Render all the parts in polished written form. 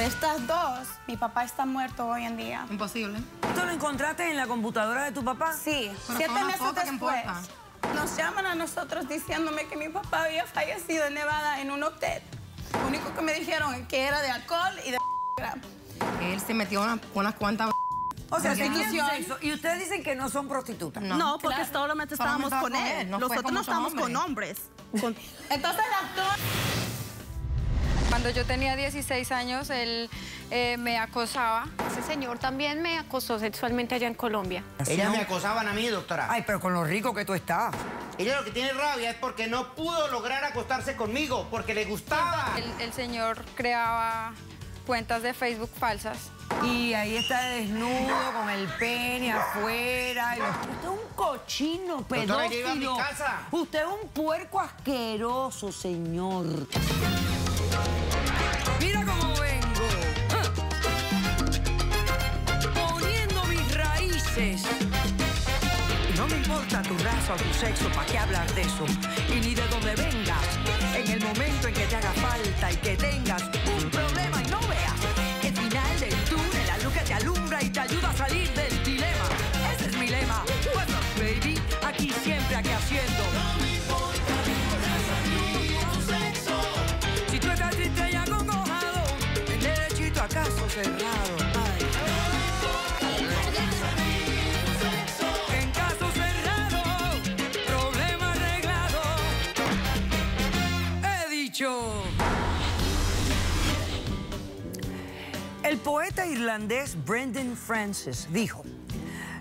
estas dos, mi papá está muerto hoy en día. Imposible. ¿Esto lo encontraste en la computadora de tu papá? Sí, Pero 7 fue una meses foto que después. importa. Nos llaman a nosotros diciéndome que mi papá había fallecido en Nevada en un hotel. Lo único que me dijeron es que era de alcohol y de Él se metió unas cuantas... O sea, Prostitución. tenían sexo. Y ustedes dicen que no son prostitutas. No, porque claro. solamente estábamos Solamente con estaba él. no fue Nosotros con no otro estábamos hombre. con hombres. Entonces las dos... Cuando yo tenía 16 años, él me acosaba. Ese señor también me acosó sexualmente allá en Colombia. Ellas me acosaban a mí, doctora. Ay, pero con lo rico que tú estás. Ella lo que tiene rabia es porque no pudo lograr acostarse conmigo, porque le gustaba. El señor creaba cuentas de Facebook falsas. Y ahí está desnudo, con el pene afuera. Usted es un cochino Doctora, yo iba a mi pedófilo. casa. Usted es un puerco asqueroso, señor. Mira cómo vengo. Poniendo mis raíces. Y no me importa tu raza o tu sexo, ¿para qué hablar de eso? Y ni de dónde vengas. En el momento en que te haga falta y que tengas un problema y no veas el final del túnel, la luz que te alumbra y te ayuda a salir del dilema. Ese es mi lema. What's up, baby? Aquí siempre, aquí haciendo. No me importa tu sexo. Si tú estás triste y acongojado, el derechito a caso cerrado. Ay. En caso cerrado, problema arreglado. He dicho. El poeta irlandés Brendan Francis dijo: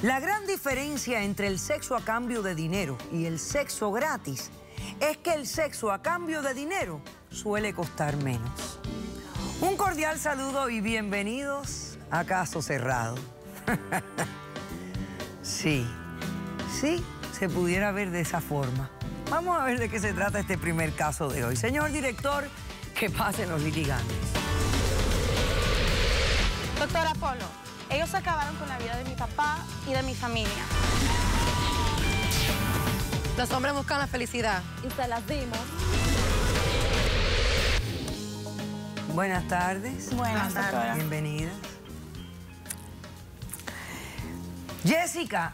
la gran diferencia entre el sexo a cambio de dinero y el sexo gratis es que el sexo a cambio de dinero suele costar menos. Un cordial saludo y bienvenidos a Caso Cerrado. Sí, se pudiera ver de esa forma. Vamos a ver de qué se trata este primer caso de hoy. Señor director, que pasen los litigantes. Doctora Polo, ellos acabaron con la vida de mi papá y de mi familia. Los hombres buscan la felicidad. Y se las dimos. Buenas tardes. Buenas, doctora. Bienvenidas. Jessica,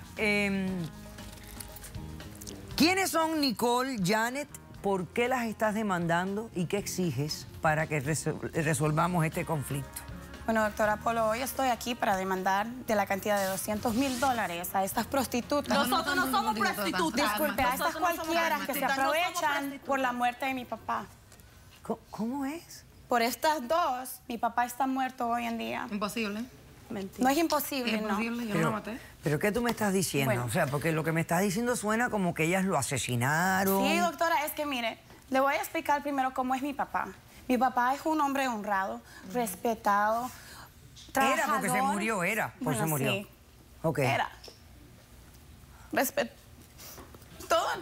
¿quiénes son Nicole, Janet? ¿Por qué las estás demandando y qué exiges para que resolvamos este conflicto? Bueno, doctora Polo, hoy estoy aquí para demandar de la cantidad de $200,000 a estas prostitutas. Nosotros no somos prostitutas. Disculpe, a estas Nosotros no somos cualquiera que se prostitutas. No somos aprovechan prostitutas. por la muerte de mi papá. ¿Cómo es? Por estas dos, mi papá está muerto hoy en día. Imposible. No es imposible, Es ¿no? imposible, yo no lo maté. ¿Pero qué tú me estás diciendo? Bueno. O sea, porque lo que me estás diciendo suena como que ellas lo asesinaron. Sí, doctora, es que mire, le voy a explicar primero cómo es mi papá. Mi papá es un hombre honrado, respetado, trabajador. Era porque se murió, era. Pues Bueno, se murió. sí. Ok. Era.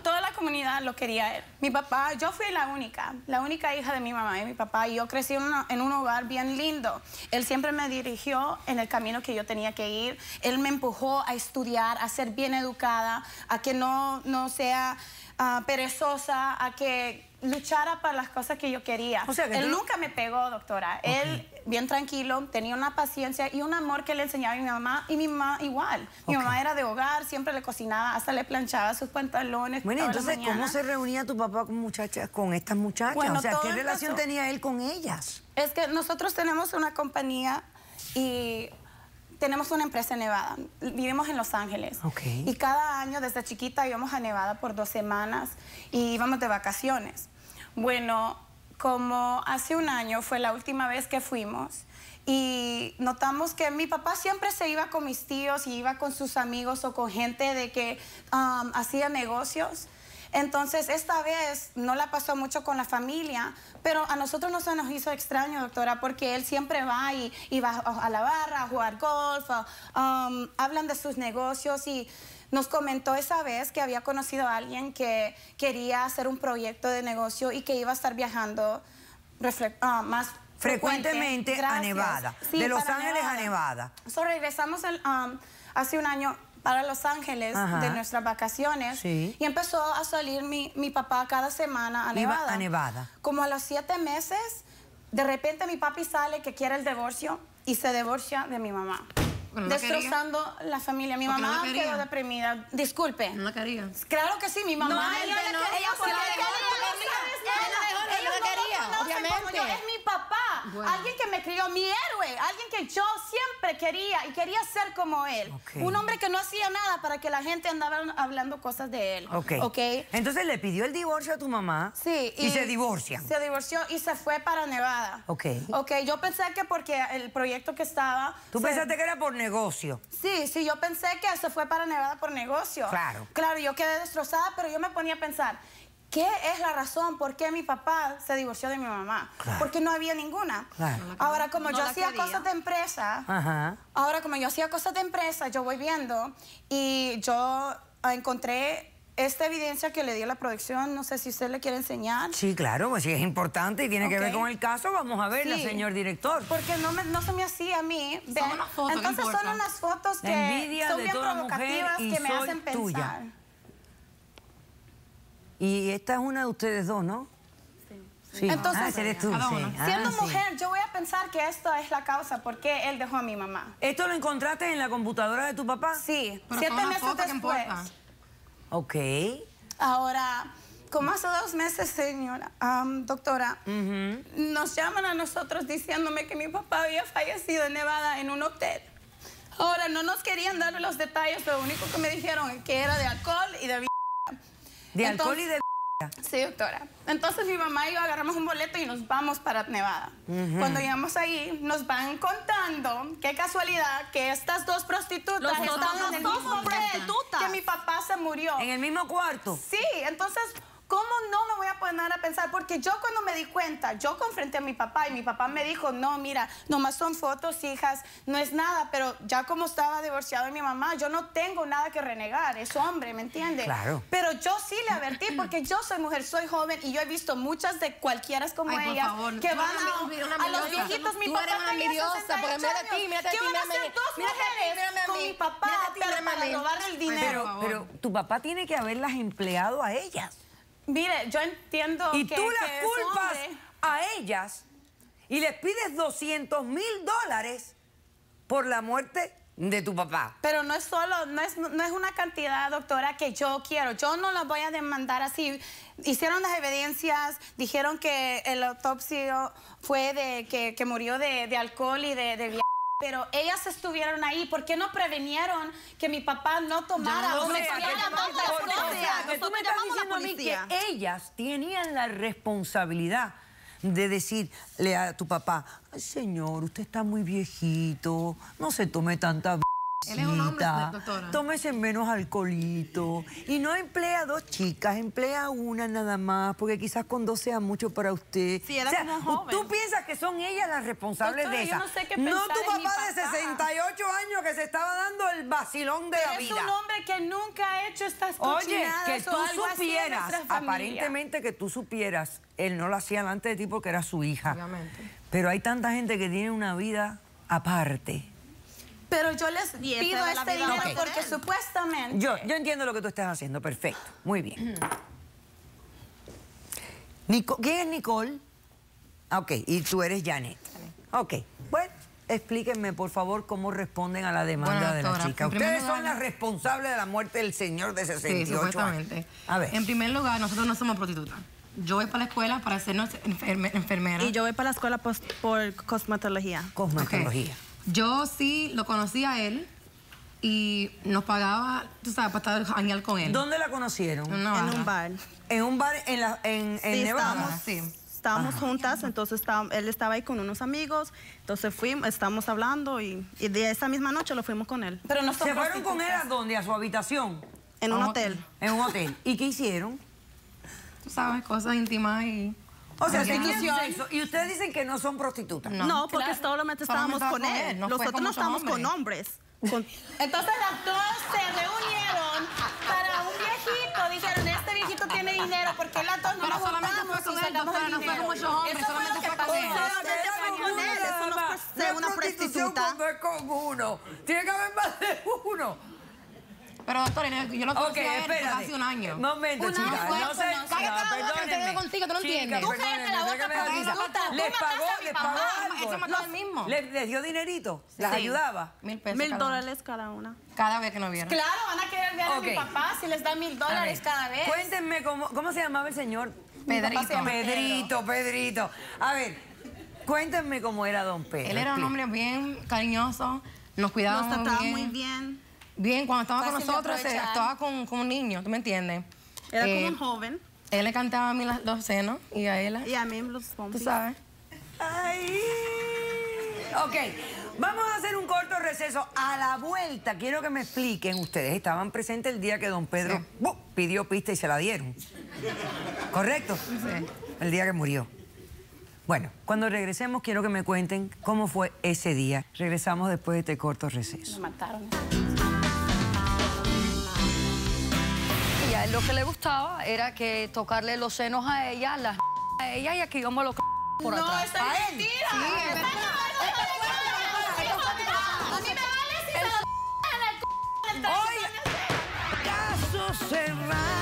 Toda la comunidad lo quería él. Mi papá, yo fui la única hija de mi mamá y mi papá, y yo crecí en un hogar bien lindo. Él siempre me dirigió en el camino que yo tenía que ir. Él me empujó a estudiar, a ser bien educada, a que no sea perezosa, a que luchara para las cosas que yo quería. O sea, que él tú- nunca me pegó, doctora. Él, bien tranquilo, tenía una paciencia y un amor que le enseñaba a mi mamá, y mi mamá igual. Mi mamá era de hogar, siempre le cocinaba, hasta le planchaba sus pantalones. Bueno, todas las entonces, ¿cómo mañanas. se reunía tu papá con estas muchachas? Bueno, o sea, todo ¿qué relación empezó- tenía él con ellas? Es que nosotros tenemos una compañía y tenemos una empresa en Nevada. Vivimos en Los Ángeles. Ok. Y cada año, desde chiquita, íbamos a Nevada por 2 semanas y íbamos de vacaciones. Bueno, como hace un año fue la última vez que fuimos y notamos que mi papá siempre se iba con mis tíos y iba con sus amigos o con gente de que hacía negocios. Entonces, esta vez no la pasó mucho con la familia, pero a nosotros no se nos hizo extraño, doctora, porque él siempre va y va a la barra, a jugar golf, hablan de sus negocios, y nos comentó esa vez que había conocido a alguien que quería hacer un proyecto de negocio y que iba a estar viajando más Frecuentemente a Gracias. Nevada. Sí, de Los para Ángeles a Nevada. So, regresamos hace un año para Los Ángeles Ajá. de nuestras vacaciones. Sí. Y empezó a salir mi papá cada semana a Nevada. Iba a Nevada. Como a los 7 meses, De repente mi papi sale que quiere el divorcio y se divorcia de mi mamá. Bueno, destrozando la familia. Mi mamá quedó deprimida. Disculpe. No la quería. Claro que sí, mi mamá. No, ella no, ella porque la dejó, ellos no me conocen como yo. Es mi papá. Bueno. Alguien que me crió, mi héroe. Alguien que yo siempre quería y quería ser como él. Okay. Un hombre que no hacía nada para que la gente andaba hablando cosas de él. Ok. Entonces le pidió el divorcio a tu mamá. Sí. Y se divorcian. Se divorció y se fue para Nevada. Ok. Ok, yo pensé que porque el proyecto que estaba... ¿Tú pensaste que era por negocio? Sí, yo pensé que se fue para Nevada por negocio. Claro. Claro, yo quedé destrozada, pero yo me ponía a pensar, ¿qué es la razón por qué mi papá se divorció de mi mamá? Claro. Porque no había ninguna. Claro. Ahora, como yo hacía cosas de empresa, yo voy viendo y yo encontré esta evidencia que le dio la producción. No sé si usted le quiere enseñar. Sí, claro, pues si es importante y tiene que Ok. ver con el caso, vamos a verla, Sí. señor director. Porque no se me hacía a mí. Son unas fotos, no Entonces son importa. unas fotos La que envidia son de bien toda mujer provocativas y que me soy hacen pensar. tuya. Y esta es una de ustedes dos, ¿no? Sí. Entonces, ese eres tú, cada sí. una. Siendo sí. mujer, yo voy a pensar que esta es la causa por qué él dejó a mi mamá. ¿Esto lo encontraste en la computadora de tu papá? Sí, Pero 7 son las meses fotos que después. importan. Ok. Ahora, como hace 2 meses, señora, doctora, nos llaman a nosotros diciéndome que mi papá había fallecido en Nevada en un hotel. Ahora, no nos querían dar los detalles, lo único que me dijeron es que era de alcohol y de... De alcohol y de... Sí, doctora. Entonces mi mamá y yo agarramos un boleto y nos vamos para Nevada. Cuando llegamos ahí, nos van contando, qué casualidad, que estas 2 prostitutas estaban en el mismo hotel que mi papá se murió. ¿En el mismo cuarto? Sí, entonces, ¿cómo no me voy a poner a pensar? Porque yo cuando me di cuenta, yo confronté a mi papá y mi papá me dijo, no, mira, nomás son fotos, hijas, no es nada, pero ya como estaba divorciado de mi mamá, yo no tengo nada que renegar, es hombre, ¿me entiende? Claro. Pero yo sí le advertí porque yo soy mujer, soy joven y yo he visto muchas de cualquiera como Ay, por ellas favor, que tú van eres una a los envidiosa. viejitos. Mi Tú papá eres una tenía envidiosa, 68 porque mírate a ti, años. mírate a ti, ¿Qué van a mírame, hacer 2 mírate a ti, mujeres mírame a con mí, mi papá mírate a ti, pero mírame a para mí? robarle el dinero? Pero tu papá tiene que haberlas empleado a ellas. Mire, yo entiendo Y que tú las es culpas hombre. a ellas y les pides $200,000 por la muerte de tu papá. Pero no es solo, no es una cantidad, doctora, que yo quiero. Yo no la voy a demandar así. Hicieron las evidencias, dijeron que el autopsia fue de que murió de alcohol y de pero ellas estuvieron ahí. ¿Por qué no previnieron que mi papá no tomara? O Me sea, estaban llamando a la policía. que tú me estás diciendo a mí que ellas tenían la responsabilidad de decirle a tu papá, "Ay, señor, usted está muy viejito, no se tome tanta Él es un hombre, doctora. tómese menos alcoholito y no emplea 2 chicas, emplea una nada más, porque quizás con 2 sea mucho para usted." Sí, era como joven. ¿Tú piensas que son ellas las responsables Doctora, de yo esa? no sé qué No pensar tu en mi papá de papá. 68 años que se estaba dando el vacilón de la Es vida. un hombre que nunca ha hecho estas Oye, cochinadas que o tú algo así en supieras, nuestra familia. aparentemente que tú supieras, él no lo hacía delante de ti porque era su hija. Obviamente. Pero hay tanta gente que tiene una vida aparte. Pero yo les pido este dinero Ok. porque supuestamente... Yo entiendo lo que tú estás haciendo, perfecto, muy bien. ¿Quién es Nicole? Ok, y tú eres Janet. Ok, bueno, explíquenme por favor cómo responden a la demanda Bueno, de la doctora, chica. en primer Ustedes son lugar- las responsables de la muerte del señor de 68 Sí, supuestamente. años. A ver. En primer lugar, nosotros no somos prostitutas. Yo voy para la escuela para ser enfermera. Y yo voy para la escuela por cosmetología. Cosmetología. Yo sí lo conocí a él y nos pagaba, tú sabes, para estar janguear con él. ¿Dónde la conocieron? En una En barra. un bar. En un bar en Sí, Nevada. Estábamos juntas, entonces él estaba ahí con unos amigos, entonces estamos hablando y de esa misma noche lo fuimos con él. Pero no son ¿Se fueron con él prostitutas. a dónde? ¿A su habitación? En un hotel. En un hotel. ¿Y qué hicieron? Tú sabes, cosas íntimas y... O sea, Prostitución. tenían sexo. Y ustedes dicen que no son prostitutas. No, porque solamente estábamos Solamente con estaba con él. él, no fue Nosotros con no muchos estábamos con hombres. hombres. Entonces las dos se reunieron para un viejito. Dijeron, este viejito tiene dinero porque las dos no Pero nos solamente juntamos fue con y él, sacamos doctora, el no fue dinero. con muchos hombres, Eso fue solamente lo que fue con pasó. él. Solamente fue con él, eso no es ser una prostituta. No es con uno. Tiene que haber más de uno. Pero, doctor, yo lo conocí a él por espérate. casi un año. Momento, chicas. No sé. Cállate la boca, que te contigo, ¿tú no entiendes? Tú cállate la boca, ¿Les pagó algo? Él se mató él mismo. ¿Les dio dinerito? ¿Las ayudaba? $1,000 $1,000 cada una. cada vez que nos vieron. Claro, van a querer ver a mi papá si les da $1,000 cada vez. Cuéntenme cómo se llamaba el señor. Pedrito. Pedrito. A ver, cuéntenme cómo era don Pedro. Él era un hombre bien cariñoso, nos cuidaba Nos trataba muy muy bien. Bien, cuando estaba con Fácil de nosotros, aprovechar. actuaba como un niño, ¿tú me entiendes? Era como un joven. Él le cantaba a mí los senos y a él, Y a mí los tú pompis. sabes. Ay. Ok, vamos a hacer un corto receso. A la vuelta, quiero que me expliquen. Ustedes estaban presentes el día que don Pedro pidió pista y se la dieron. ¿Correcto? Sí. El día que murió. Bueno, cuando regresemos quiero que me cuenten cómo fue ese día. Regresamos después de este corto receso. Me mataron. Y a él lo que le gustaba era que tocarle los senos a ella, las a ella y aquí íbamos los por atrás. No, esto es mentira. Sí, A mí me vale si se lo en el Oye, caso cerrado.